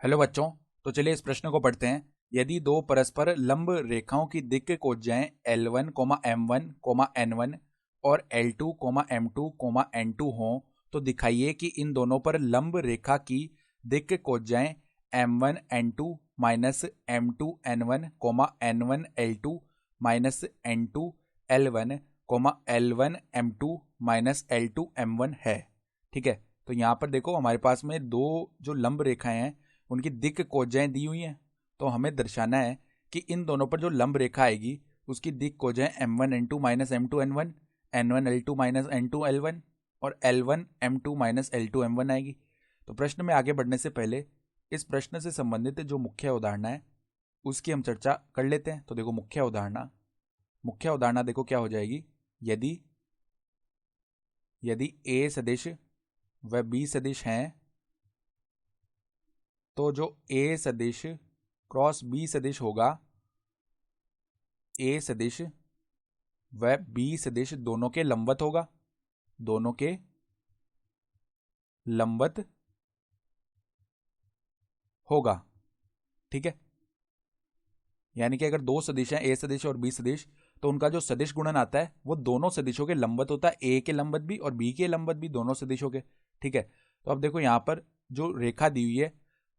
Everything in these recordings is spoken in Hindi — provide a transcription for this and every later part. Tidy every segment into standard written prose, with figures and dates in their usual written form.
हेलो बच्चों। तो चलिए इस प्रश्न को पढ़ते हैं। यदि दो परस्पर लंब रेखाओं की दिक् कोज्याएं L1, M1, N1 और L2, M2, N2 हों तो दिखाइए कि इन दोनों पर लंब रेखा की दिक् कोज्याएं M1, N2 minus M2, N1, N1, L2 minus N2, L1, L1, M2 minus L2, M1 है। ठीक है, तो यहाँ पर देखो हमारे पास में दो जो लंब रेखाएं हैं उनकी दिक् कोज्याएं दी हुई हैं। तो हमें दर्शाना है कि इन दोनों पर जो लंब रेखा आएगी उसकी दिक् कोज्याएं M1, N2 minus M2, N1, N1, L2 minus N2, L1 और L1, M2 minus L2, M1 आएगी। तो प्रश्न में आगे बढ़ने से पहले इस प्रश्न से संबंधित जो मुख्य उदाहरण है उसकी हम चर्चा कर लेते हैं। तो देखो मुख्य उदाहरण देखो क्या हो जाएगी। यदि यदि A सदिश व B सदिश हैं तो जो A सदिश क्रॉस B सदिश होगा, A सदिश व B सदिश दोनों के लंबवत होगा, दोनों के लंबवत होगा। ठीक है, यानी कि अगर दो सदिश हैं A सदिश और B सदिश तो उनका जो सदिश गुणन आता है वो दोनों सदिशों के लंबवत होता है, A के लंबवत भी और B के लंबवत भी, दोनों सदिशों के। ठीक है, तो अब देखो यहाँ पर जो रेखा दी हुई है,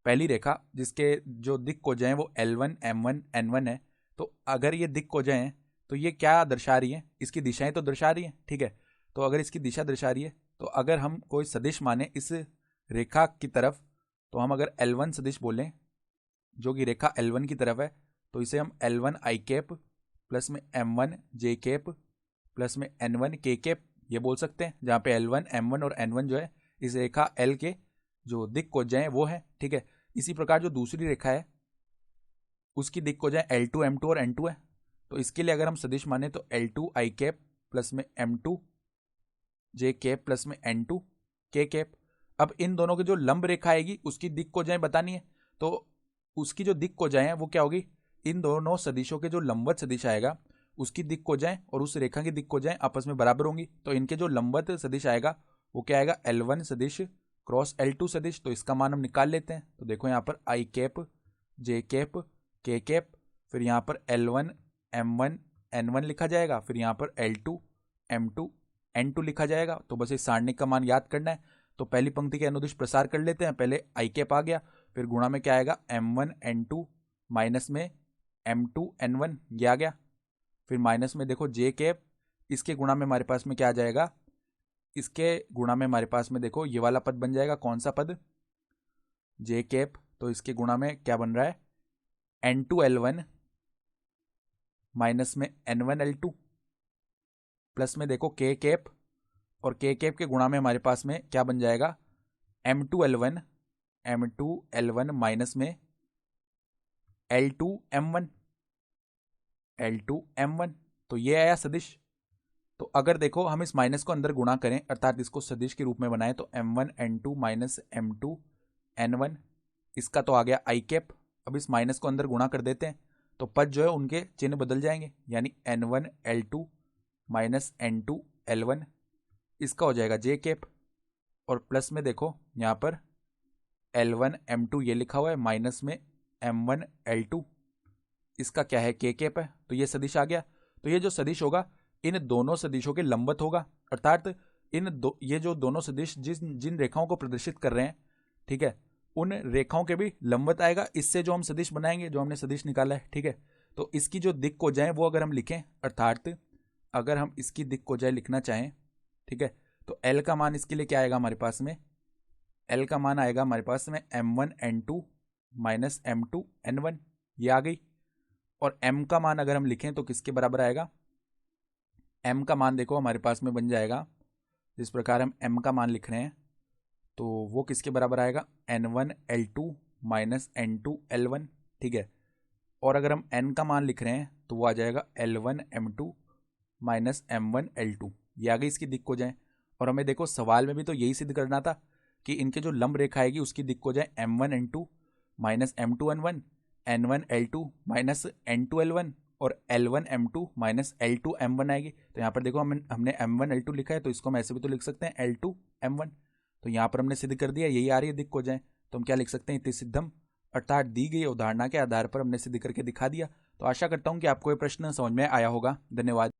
पहली रेखा जिसके जो दिक् कोज्याएं वो L1, M1, N1 है। तो अगर ये दिक् कोज्याएं हैं तो ये क्या दर्शा रही है, इसकी दिशाएं तो दर्शा रही है। ठीक है, तो अगर इसकी दिशा दर्शा रही है तो अगर हम कोई सदिश माने इस रेखा की तरफ, तो हम अगर L1 सदिश बोलें जो कि रेखा L1 की तरफ है तो इसे हम L1 आई कैप प्लस में M1 जे कैप प्लस में N1 के कैप ये बोल सकते हैं, जहाँ पे L1, M1 और N1 जो है इस रेखा L के जो दिक् कोज्याएं वो है। ठीक है, इसी प्रकार जो दूसरी रेखा है उसकी दिक् कोज्याएं L2, M2 और N2 है। तो इसके लिए अगर हम सदिश माने तो L2 आई कैप प्लस में M2 जे कैप प्लस में N2 के कैप। अब इन दोनों की जो लंब रेखा आएगी उसकी दिक् कोज्याएं बतानी है। तो उसकी जो दिक् कोज्याएं है वो क्या होगी, इन दोनों सदिशों के जो लंबवत सदिश आएगा उसकी दिक् कोज्याएं और उस रेखा की दिक् कोज्याएं आपस में बराबर होंगी। तो इनके जो लंबवत सदिश आएगा वो क्या आएगा, L1 सदिश क्रॉस L2 सदिश। तो इसका मान हम निकाल लेते हैं। तो देखो यहाँ पर आई कैप जे कैप के कैप, फिर यहाँ पर L1, M1, N1 लिखा जाएगा, फिर यहाँ पर L2, M2, N2 लिखा जाएगा। तो बस इस सारणी का मान याद करना है। तो पहली पंक्ति के अनुदिश प्रसार कर लेते हैं। पहले आई कैप आ गया, फिर गुणा में क्या आएगा M1, N2 माइनस में M2, N1 ये आ गया, फिर माइनस में देखो जे कैप, इसके गुणा में हमारे पास में क्या आ जाएगा, इसके गुणा में हमारे पास में देखो ये वाला पद बन जाएगा। कौन सा पद, जे कैप। तो इसके गुणा में क्या बन रहा है, N2, L1 माइनस में N1, L2 प्लस में देखो के कैप, और के कैप के गुणा में हमारे पास में क्या बन जाएगा, M2, L1 माइनस में L2, M1। तो ये आया सदिश। तो अगर देखो हम इस माइनस को अंदर गुणा करें अर्थात इसको सदिश के रूप में बनाएं तो M1, N2 minus M2, N1, इसका तो आ गया आई कैप। अब इस माइनस को अंदर गुणा कर देते हैं तो पद जो है उनके चिन्ह बदल जाएंगे, यानी N1, L2 minus N2, L1, इसका हो जाएगा जे कैप। और प्लस में देखो यहाँ पर L1, M2 ये लिखा हुआ है, माइनस में M1, L2, इसका क्या है के कैप है। तो ये सदिश आ गया। तो ये जो सदिश होगा इन दोनों सदिशों के लंबवत होगा, अर्थात ये जो दोनों सदिश जिन रेखाओं को प्रदर्शित कर रहे हैं, ठीक है, उन रेखाओं के भी लंबवत आएगा। इससे जो हम सदिश बनाएंगे, जो हमने सदिश निकाला है, ठीक है, तो इसकी जो दिक् कोज्याएं वो अगर हम लिखें, अर्थात अगर हम इसकी दिक् कोज्याएं लिखना चाहें, ठीक है, तो L का मान इसके लिए क्या आएगा हमारे पास में, L का मान आएगा हमारे पास में M1, N2 minus M2, N1 ये आ गई। और M का मान अगर हम लिखें तो किसके बराबर आएगा, M का मान देखो हमारे पास में बन जाएगा, जिस प्रकार हम M का मान लिख रहे हैं तो वो किसके बराबर आएगा, N1, L2 minus N2, L1। ठीक है, और अगर हम N का मान लिख रहे हैं तो वो आ जाएगा L1, M2 minus M1, L2 ये आ गई इसकी दिक् कोज्याएं। और हमें देखो सवाल में भी तो यही सिद्ध करना था कि इनके जो लंब रेखा आएगी उसकी दिक् कोज्याएं M1, N2 minus M2, N1, N1, L2 minus N2, L1 और L1, M2 minus L2, M1 आएगी। तो यहाँ पर देखो हमने M1, L2 लिखा है तो इसको हम ऐसे भी तो लिख सकते हैं L2, M1। तो यहाँ पर हमने सिद्ध कर दिया यही आ रही है दिक् कोज्याएं। तो हम क्या लिख सकते हैं, इति सिद्धम अर्थात दी गई अवधारणा के आधार पर हमने सिद्ध करके दिखा दिया। तो आशा करता हूँ कि आपको ये प्रश्न समझ में आया होगा। धन्यवाद।